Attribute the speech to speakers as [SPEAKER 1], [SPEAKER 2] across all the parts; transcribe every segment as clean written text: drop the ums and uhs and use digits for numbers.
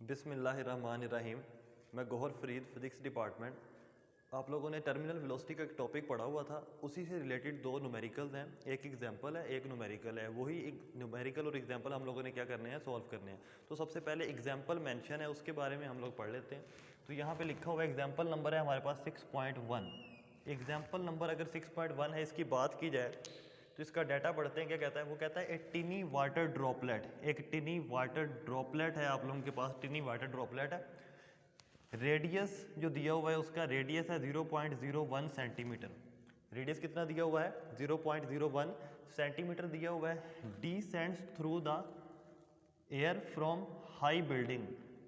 [SPEAKER 1] बिस्मिल्लाहिर्रहमानिर्रहीम। मैं Gauhar Farid, physics department. आप लोगों ने टर्मिनल वेलोसिटी का एक टॉपिक पढ़ा हुआ था, उसी से रिलेटेड दो न्यूमेरिकल्स हैं, एक एग्जांपल है, एक न्यूमेरिकल है। वही एक न्यूमेरिकल और एग्जांपल हम लोगों ने क्या करने हैं, सॉल्व करने हैं। तो सबसे पहले एग्जांपल मेंशन है, उसके बारे में हम लोग पढ़ लेते हैं। तो यहाँ पे लिखा हुआ एग्जाम्पल नंबर है हमारे पास 6.1। एग्जाम्पल नंबर अगर 6.1 है, इसकी बात की जाए तो इसका डाटा पढ़ते हैं। क्या कहता है? वो कहता है ए टिनी वाटर ड्रॉपलेट। एक टिनी वाटर ड्रॉपलेट है, आप लोगों के पास टिनी वाटर ड्रॉपलेट है। रेडियस जो दिया हुआ है उसका रेडियस है 0.01 सेंटीमीटर। रेडियस कितना दिया हुआ है? 0.01 सेंटीमीटर दिया हुआ है। Descends through the air from high building.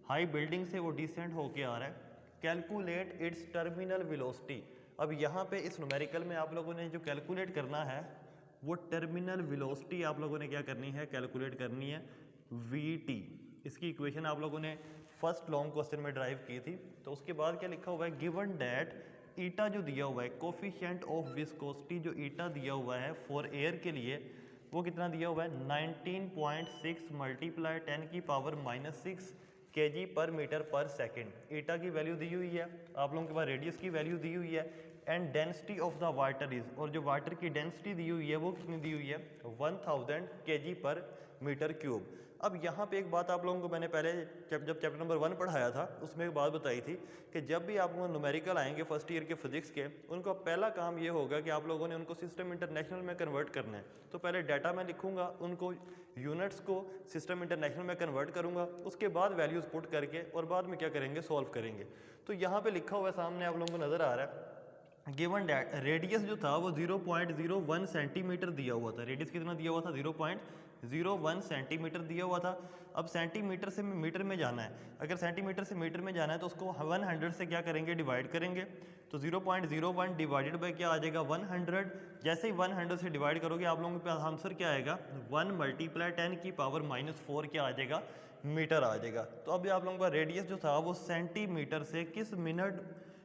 [SPEAKER 1] High building से वो डिसेंड होके आ रहा है। Calculate its terminal velocity. अब यहाँ पे इस न्यूमेरिकल में आप लोगों ने जो कैलकुलेट करना है वो टर्मिनल वेलोसिटी आप लोगों ने क्या करनी है, कैलकुलेट करनी है, वी टी। इसकी इक्वेशन आप लोगों ने फर्स्ट लॉन्ग क्वेश्चन में ड्राइव की थी। तो उसके बाद क्या लिखा हुआ है? गिवन डैट ईटा जो दिया हुआ है, कोफिशिएंट ऑफ विस्कोसिटी जो ईटा दिया हुआ है फॉर एयर के लिए, वो कितना दिया हुआ है? 19.6 मल्टीप्लाई 10⁻⁻6 kg पर मीटर पर सेकेंड। ईटा की वैल्यू दी हुई है, आप लोगों के पास रेडियस की वैल्यू दी हुई है, and density of the water is, और जो वाटर की डेंसिटी दी हुई है वो कितनी दी हुई है? 1000 kg पर मीटर क्यूब। अब यहाँ पे एक बात आप लोगों को मैंने पहले जब चैप्टर नंबर 1 पढ़ाया था उसमें एक बात बताई थी कि जब भी आप न्यूमेरिकल आएंगे फर्स्ट ईयर के फिजिक्स के, उनका पहला काम ये होगा कि आप लोगों ने उनको सिस्टम इंटरनेशनल में कन्वर्ट करना है। तो पहले डाटा मैं लिखूंगा, उनको यूनिट्स को सिस्टम इंटरनेशनल में कन्वर्ट करूंगा, उसके बाद वैल्यूज पुट करके और बाद में क्या करेंगे, सॉल्व करेंगे। तो यहाँ पे लिखा हुआ है, सामने आप लोगों को नजर आ रहा है, गिवन डैट रेडियस जो था वो 0.01 सेंटीमीटर दिया हुआ था। रेडियस कितना दिया हुआ था? 0.01 सेंटीमीटर दिया हुआ था। अब सेंटीमीटर से मीटर में जाना है, अगर सेंटीमीटर से मीटर में जाना है तो उसको 100 से क्या करेंगे, डिवाइड करेंगे। तो 0.01 डिवाइडेड बाई क्या आ जाएगा? 100। जैसे ही 100 से डिवाइड करोगे आप लोगों के पास आंसर क्या आएगा? 1 मल्टीप्लाई 10⁻⁻4 क्या आ जाएगा? मीटर आ जाएगा। तो अब आप लोगों का रेडियस जो था वो सेंटीमीटर से किस मिनट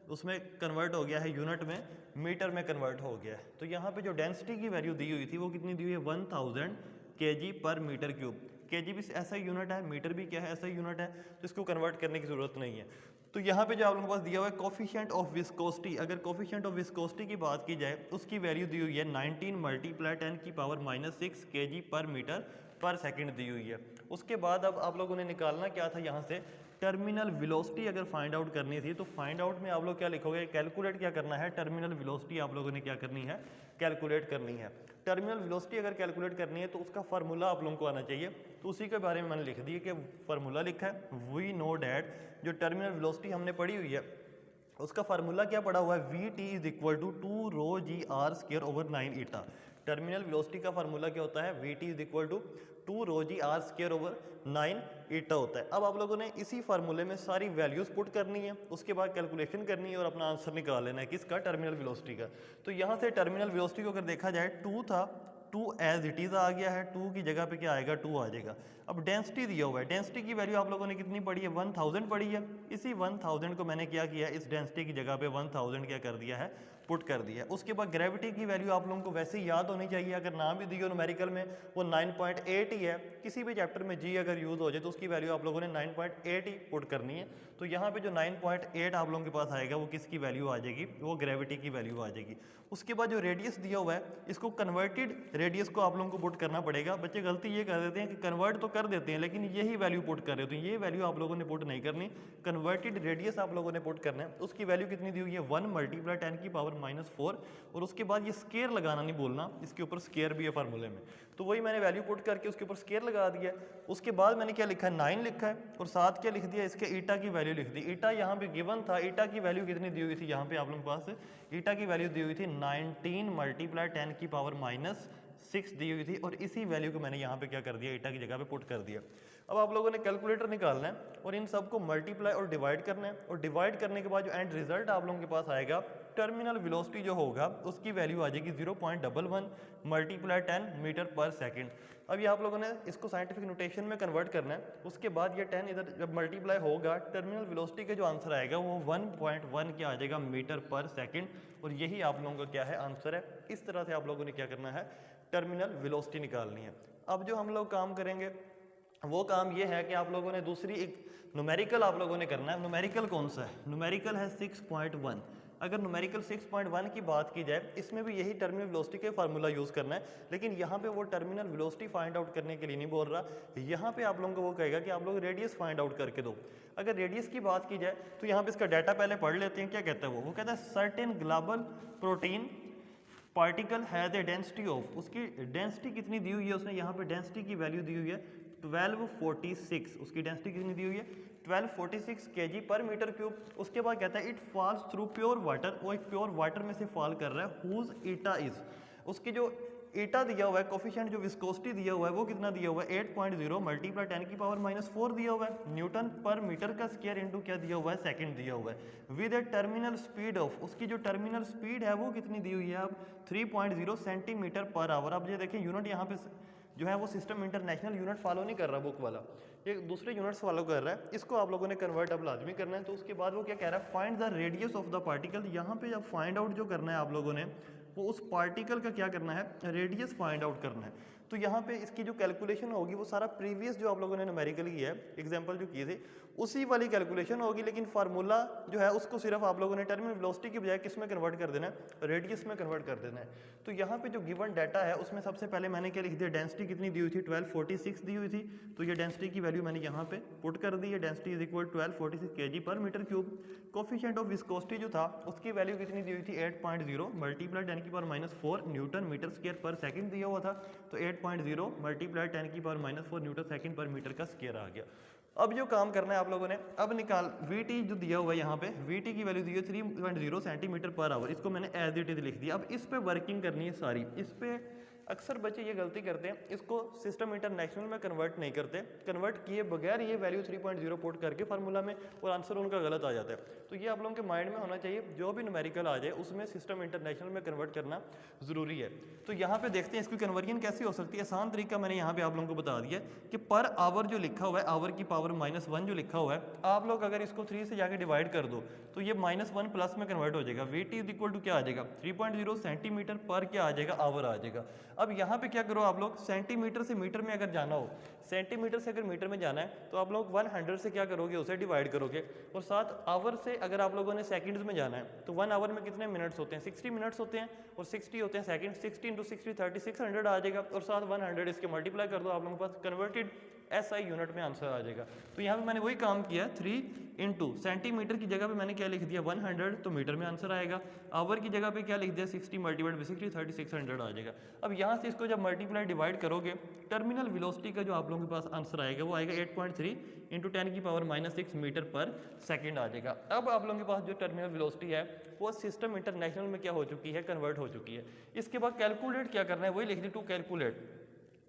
[SPEAKER 1] उसमें कन्वर्ट हो गया है, यूनिट में, मीटर में कन्वर्ट हो गया है। तो यहाँ पे जो डेंसिटी की वैल्यू दी हुई थी वो कितनी दी हुई है? 1000 kg per metre cube. kg भी ऐसा यूनिट है, मीटर भी क्या है, ऐसा यूनिट है, तो इसको कन्वर्ट करने की जरूरत नहीं है। तो यहाँ पे जो आप लोगों के पास दिया हुआ है कोफिशिएंट ऑफ विस्कोसिटी, अगर कोफिशिएंट ऑफ विस्कोसिटी की बात की जाए उसकी वैल्यू दी हुई है 19 मल्टीप्लाई 10⁻⁻6 kg पर मीटर पर सेकंड दी हुई है। उसके बाद अब आप लोगों ने निकालना क्या था यहाँ से? टर्मिनल वेलोसिटी अगर फाइंड आउट करनी थी तो फाइंड आउट में आप लोग क्या लिखोगे? कैलकुलेट क्या करना है? टर्मिनल वेलोसिटी आप लोगों ने क्या करनी है? कैलकुलेट करनी है। टर्मिनल वेलोसिटी अगर कैलकुलेट करनी है तो उसका फार्मूला आप लोगों को आना चाहिए। तो उसी के बारे में मैंने लिख दिया कि फार्मूला लिखा है, वी नो डैट जो टर्मिनल वेलोसिटी हमने पढ़ी हुई है उसका फार्मूला क्या पड़ा हुआ है? V T is equal to 2 rho G R square over 9 eta. Terminal velocity का फार्मूला क्या होता है? V T is equal to 2 rho G R square over 9 eta होता है। अब आप लोगों ने इसी फार्मूले में सारी वैल्यूज पुट करनी है, उसके बाद कैलकुलेशन करनी है और अपना आंसर निकाल लेना है किसका? टर्मिनल वेलोसिटी का। तो यहाँ से टर्मिनल वेलोसिटी को अगर देखा जाए 2 था, 2 एज इट इज़ आ गया है, 2 की जगह पे क्या आएगा? 2 आ जाएगा। अब डेंसिटी दिया हुआ है, डेंसिटी की वैल्यू आप लोगों ने कितनी पढ़ी है? 1000 पढ़ी है। इसी 1000 को मैंने क्या किया, इस डेंसिटी की जगह पे 1000 क्या कर दिया है? पुट कर दिया है। उसके बाद ग्रेविटी की वैल्यू आप लोगों को वैसे ही याद होनी चाहिए, अगर नाम भी दिया न्यूमेरिकल में वो 9.8 ही है। किसी भी चैप्टर में जी अगर यूज हो जाए तो उसकी वैल्यू आप लोगों ने 9.8 ही पुट करनी है। तो यहाँ पे जो 9.8 आप लोगों के पास आएगा वो किसकी वैल्यू आ जाएगी? वो ग्रेविटी की वैल्यू आ जाएगी। उसके बाद जो रेडियस दिया हुआ है इसको कन्वर्टेड रेडियस को आप लोगों को पुट करना पड़ेगा। बच्चे गलती ये कर देते हैं कि कन्वर्ट तो कर देते हैं लेकिन यही वैल्यू पुट कर रहे हो, तो ये वैल्यू आप लोगों ने पुट नहीं करनी, कन्वर्टेड रेडियस आप लोगों ने पुट करना है। उसकी वैल्यू कितनी दी हुई है? 1 मल्टीप्लाई 10⁻⁻4। और उसके बाद ये स्केयर लगाना नहीं बोलना, इसके ऊपर स्केयर भी है फार्मूले में। तो वही मैंने वैल्यू पुट करके उसके ऊपर स्केयर लगा दिया। उसके बाद मैंने क्या लिखा है? 9 लिखा है और साथ क्या लिख दिया? इसके ईटा की वैल्यू लिख दी। ईटा यहाँ पे गिवन था, ईटा की वैल्यू कितनी दी हुई थी? यहाँ पे आप लोगों के पास ईटा की वैल्यू दी हुई थी 19 मल्टीप्लाई 10⁻⁻6 दी हुई थी, और इसी वैल्यू को मैंने यहाँ पे क्या कर दिया? ईटा की जगह पे पुट कर दिया। अब आप लोगों ने कैलकुलेटर निकालना है और इन सबको मल्टीप्लाई और डिवाइड करना है, और डिवाइड करने के बाद जो एंड रिजल्ट आप लोगों के पास आएगा, टर्मिनल वेलोसिटी जो होगा उसकी वैल्यू आ जाएगी 0.11 मल्टीप्लाई 10 मीटर पर सेकंड। अब ये आप लोगों ने इसको साइंटिफिक नोटेशन में कन्वर्ट करना है। उसके बाद ये 10 इधर जब मल्टीप्लाई होगा, टर्मिनल वेलोसिटी का जो आंसर आएगा वो 1.1 क्या आ जाएगा? मीटर पर सेकंड। और यही आप लोगों का क्या है? आंसर है। इस तरह से आप लोगों ने क्या करना है? टर्मिनल वेलोसिटी निकालनी है। अब जो हम लोग काम करेंगे वो काम ये है कि आप लोगों ने दूसरी एक न्यूमेरिकल आप लोगों ने करना है। न्यूमेरिकल कौन सा है? न्यूमेरिकल है 6.1। अगर न्यूमेरिकल 6.1 की बात की जाए, इसमें भी यही टर्मिनल वेलोसिटी का फार्मूला यूज़ करना है, लेकिन यहाँ पे वो टर्मिनल वेलोसिटी फाइंड आउट करने के लिए नहीं बोल रहा। यहाँ पे आप लोगों को वो कहेगा कि आप लोग रेडियस फाइंड आउट करके दो। अगर रेडियस की बात की जाए तो यहाँ पे इसका डाटा पहले पढ़ लेते हैं। क्या कहता है वो कहता है certain global protein particle has a density of, उसकी डेंसिटी कितनी दी हुई है, उसने यहाँ पे डेंसिटी की वैल्यू दी हुई है 1246। उसकी डेंसिटी कितनी दी हुई है? 1246 kg पर मीटर क्यूब। उसके बाद कहता है it falls through pure water, वो एक प्योर वाटर में से फॉल कर रहा है। हुज ईटा इज, उसकी जो ईटा दिया हुआ है, कोफिशिएंट जो विस्कोसिटी दिया हुआ है वो कितना दिया हुआ है? 8.0 मल्टीप्लाई 10⁻⁴ दिया हुआ है। न्यूटन पर मीटर का स्क्वायर इनटू क्या दिया हुआ है? सेकंड दिया हुआ है। With A terminal speed of, उसकी जो टर्मिनल स्पीड है वो कितनी दी हुई है? अब 3.0 सेंटीमीटर पर आवर। अब ये देखें यूनिट यहाँ पे जो है वो सिस्टम इंटरनेशनल यूनिट फॉलो नहीं कर रहा बुक वाला, ये दूसरे यूनिट्स फॉलो कर रहा है। इसको आप लोगों ने कन्वर्ट अब लाजमी करना है। तो उसके बाद वो क्या कह रहा है? Find the radius of the particle. यहाँ पे जब फाइंड आउट जो करना है आप लोगों ने, वो उस पार्टिकल का क्या करना है? रेडियस फाइंड आउट करना है। तो यहाँ पे इसकी जो कैलकुलेशन होगी वो सारा प्रीवियस जो आप लोगों ने न्यूमेरिकल की है, एग्जांपल जो किए थे, उसी वाली कैलकुलेशन होगी, लेकिन फार्मूला जो है उसको सिर्फ आप लोगों ने टर्मिनल वेलोसिटी की बजाय किस में कन्वर्ट कर देना है? रेडियस में कन्वर्ट कर देना है। तो यहाँ पे जो गिवन डाटा है उसमें सबसे पहले मैंने क्या लिख दिया? डेंसिटी कितनी दी हुई थी? 1246 दी हुई थी। तो ये डेंसिटी की वैल्यू मैंने यहाँ पे पुट कर दी है। Density is equal 1246 kg per metre cube. Coefficient of viscosity जो था उसकी वैल्यू कितनी दी हुई थी? 8.0 multiply 10⁻⁴ newton metre square per second दिया हुआ था। तो 8.0 multiply 10⁻⁴ newton second per metre का स्क्वायर आ गया। अब जो काम करना है आप लोगों ने, अब निकाल Vt जो दिया हुआ है यहाँ पे, Vt की वैल्यू दी है 3.0 सेंटीमीटर पर आवर। इसको मैंने एज इट इज लिख दिया। अब इस पे वर्किंग करनी है सारी। इस पे अक्सर बच्चे ये गलती करते हैं, इसको सिस्टम इंटरनेशनल में कन्वर्ट नहीं करते, कन्वर्ट किए बगैर ये वैल्यू 3.0 पुट करके फार्मूला में, और आंसर उनका गलत आ जाता है। तो ये आप लोगों के माइंड में होना चाहिए, जो भी न्यूमेरिकल आ जाए उसमें सिस्टम इंटरनेशनल में कन्वर्ट करना ज़रूरी है। तो यहाँ पे देखते हैं इसकी कन्वर्जन कैसे हो सकती है। आसान तरीका मैंने यहाँ पे आप लोगों को बता दिया कि पर आवर जो लिखा हुआ है, आवर की पावर -1 जो लिखा हुआ है, आप लोग अगर इसको 3 से जाके डिवाइड कर दो तो ये -1 प्लस में कन्वर्ट हो जाएगा। Vt इज इक्वल टू क्या आ जाएगा? 3.0 सेंटीमीटर पर क्या आ जाएगा? आवर आ जाएगा। अब यहाँ पे क्या करो आप लोग, सेंटीमीटर से मीटर में अगर जाना हो, सेंटीमीटर से अगर मीटर में जाना है तो आप लोग 100 से क्या करोगे? उसे डिवाइड करोगे। और साथ आवर से अगर आप लोगों ने सेकंड्स में जाना है तो 1 आवर में कितने मिनट्स होते हैं? 60 मिनट्स होते हैं, और 60 होते हैं सेकंड। 60 × 60 3600 आ जाएगा, और साथ 100 इसके मल्टीप्लाई कर दो, आप लोगों के पास कन्वर्टेड SI यूनिट में आंसर आ जाएगा। तो यहाँ पे मैंने वही काम किया, 3 × सेंटीमीटर की जगह पे मैंने क्या लिख दिया? 100, तो मीटर में आंसर आएगा। आवर की जगह पे क्या लिख दिया? 60 मल्टीप्लाइड बाई 60 3600 आ जाएगा। अब यहाँ से इसको जब मल्टीप्लाई डिवाइड करोगे, टर्मिनल वेलोसिटी का जो आप लोगों के पास आंसर आएगा वो आएगा 8.3 × 10⁻⁻6 मीटर पर सेकंड आ जाएगा। अब आप लोगों के पास जो टर्मिनल वेलोसिटी है वो सिस्टम इंटरनेशनल में क्या हो चुकी है? कन्वर्ट हो चुकी है। इसके बाद कैलकुलेट क्या करना है? वही लिख दी, टू कैलकुलेट।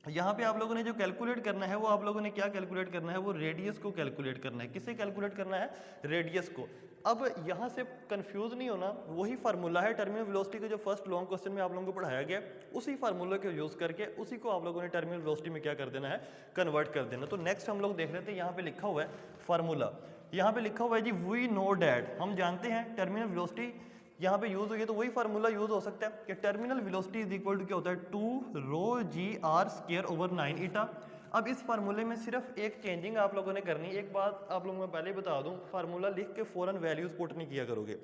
[SPEAKER 1] यहाँ पे आप लोगों ने जो कैलकुलेट करना है वो आप लोगों ने क्या कैलकुलेट करना है? वो रेडियस को कैलकुलेट करना है। किसे कैलकुलेट करना है? रेडियस को। अब यहाँ से कंफ्यूज नहीं होना, वही फार्मूला है टर्मिनल वेलोसिटी का जो फर्स्ट लॉन्ग क्वेश्चन में आप लोगों को पढ़ाया गया, उसी फार्मूला को यूज़ करके उसी को आप लोगों ने टर्मिनल वेलोसिटी में क्या कर देना है? कन्वर्ट कर देना। तो नेक्स्ट हम लोग देख लेते हैं, यहाँ पे लिखा हुआ है फार्मूला। यहाँ पे लिखा हुआ है जी वी नो डैट, हम जानते हैं टर्मिनल वेलोसिटी यहाँ पे यूज हुई है, तो वही फार्मूला यूज हो सकता है कि terminal velocity is equal to क्या होता है? 2ρg_r² 9η। अब इस फार्मूले में सिर्फ एक चेंजिंग आप लोगों ने करनी है। एक बात आप लोगों को पहले ही बता दूं, फार्मूला लिख के फौरन वैल्यूज पुट नहीं किया करोगे।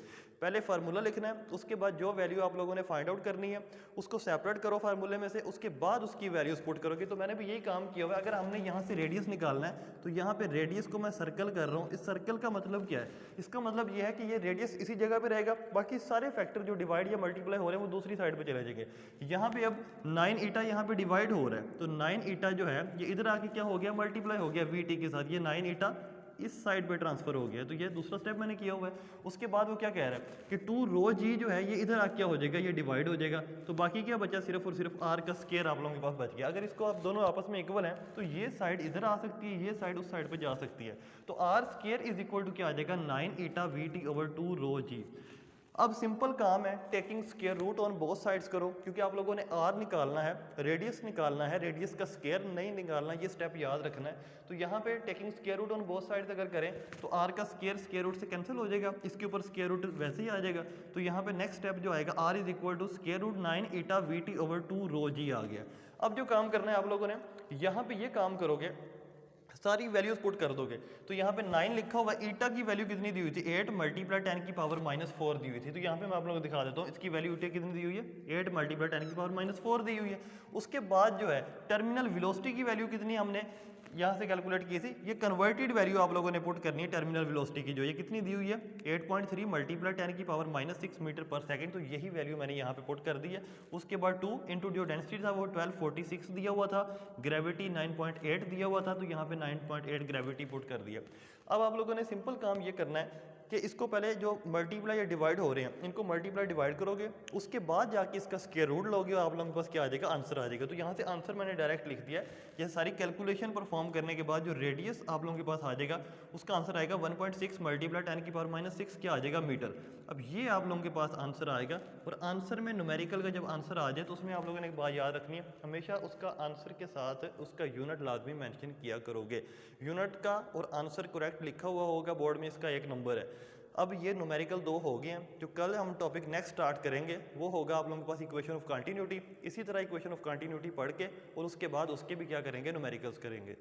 [SPEAKER 1] पहले फार्मूला लिखना है, उसके बाद जो वैल्यू आप लोगों ने फाइंड आउट करनी है उसको सेपरेट करो फार्मूले में से, उसके बाद उसकी वैल्यूज पुट करोगे। तो मैंने भी यही काम किया हुआ है। अगर हमने यहाँ से रेडियस निकालना है तो यहाँ पे रेडियस को मैं सर्कल कर रहा हूँ। इस सर्कल का मतलब क्या है? इसका मतलब ये है कि ये रेडियस इसी जगह पे रहेगा, बाकी सारे फैक्टर जो डिवाइड या मल्टीप्लाई हो रहे हैं वो दूसरी साइड पे चले जाएंगे। यहाँ पे अब 9η यहाँ पे डिवाइड हो रहा है, तो 9η जो है ये इधर आके क्या हो गया? मल्टीप्लाई हो गया Vt के साथ। ये 9η इस साइड पे ट्रांसफर हो गया, तो ये दूसरा स्टेप मैंने किया हुआ है। उसके बाद वो क्या कह रहा है कि 2ρg जो है ये इधर आ क्या हो जाएगा? ये डिवाइड हो जाएगा। तो बाकी क्या बचा? सिर्फ और सिर्फ r का स्क्वायर आप लोगों के पास बच गया। अगर इसको आप दोनों आपस में इक्वल हैं तो ये साइड इधर आ सकती है, ये साइड उस साइड पे जा सकती है। तो r² इज इक्वल टू क्या आ जाएगा? 9η Vt/2ρg। अब सिंपल काम है, taking square root on both sides करो, क्योंकि आप लोगों ने r निकालना है, रेडियस निकालना है, रेडियस का स्क्वायर नहीं निकालना, ये स्टेप याद रखना है। तो यहाँ पे taking square root on both sides अगर करें तो r का स्क्वायर रूट से कैंसिल हो जाएगा, इसके ऊपर स्क्वायर रूट वैसे ही आ जाएगा। तो यहाँ पे नेक्स्ट स्टेप जो आएगा r is equal to √9η Vt/2ρg आ गया। अब जो काम करना है आप लोगों ने, यहाँ पे ये काम करोगे, सारी वैल्यूज पुट कर दोगे तो यहाँ पे 9 लिखा हुआ है, ईटा की वैल्यू कितनी दी हुई थी 8 मल्टीप्लाई 10 की पावर -4 दी हुई थी। तो यहाँ पे मैं आप लोगों को दिखा देता हूँ इसकी वैल्यू ईटा कितनी दी हुई है 8 मल्टीप्लाई 10 की पावर -4 दी हुई है। उसके बाद जो है टर्मिनल वेलोसिटी की वैल्यू कितनी हमने यहाँ से कैलकुलेट की थी, ये कन्वर्टेड वैल्यू आप लोगों ने पुट करनी है टर्मिनल वेलोसिटी की, जो ये कितनी दी हुई है 8.3 मल्टीप्लाई 10 की पावर -6 मीटर पर सेकंड। तो यही वैल्यू मैंने यहाँ पे पुट कर दी है। उसके बाद 2 इंटू जो डेंसिटी था वो 1246 दिया हुआ था, ग्रेविटी 9.8 दिया हुआ था, तो यहाँ पे 9.8 ग्रेविटी पुट कर दिया। अब आप लोगों ने सिंपल काम ये करना है कि इसको पहले जो मल्टीप्लाई या डिवाइड हो रहे हैं इनको मल्टीप्लाई डिवाइड करोगे, उसके बाद जाके इसका स्क्वायर रूट लोगे और आप लोगों के पास क्या आ जाएगा, आंसर आ जाएगा। तो यहाँ से आंसर मैंने डायरेक्ट लिख दिया है। यह सारी कैलकुलेशन परफॉर्म करने के बाद जो रेडियस आप लोगों के पास आ जाएगा उसका आंसर आएगा 1.6 मल्टीप्लाई 10 की पावर -6 क्या आ जाएगा मीटर। अब ये आप लोगों के पास आंसर आएगा। और आंसर में न्यूमेरिकल का जब आंसर आ जाए तो उसमें आप लोगों ने एक बात याद रखनी है, हमेशा उसका आंसर के साथ उसका यूनिट लाजमी मेंशन किया करोगे। यूनिट का और आंसर करेक्ट लिखा हुआ होगा बोर्ड में, इसका एक नंबर है। अब ये न्यूमेरिकल 2 हो गए हैं। जो कल हम टॉपिक नेक्स्ट स्टार्ट करेंगे वो होगा आप लोगों के पास इक्वेशन ऑफ कंटिन्यूटी। इसी तरह इक्वेशन ऑफ कंटिन्यूटी पढ़ के और उसके बाद उसके भी क्या करेंगे, न्यूमेरिकल्स करेंगे।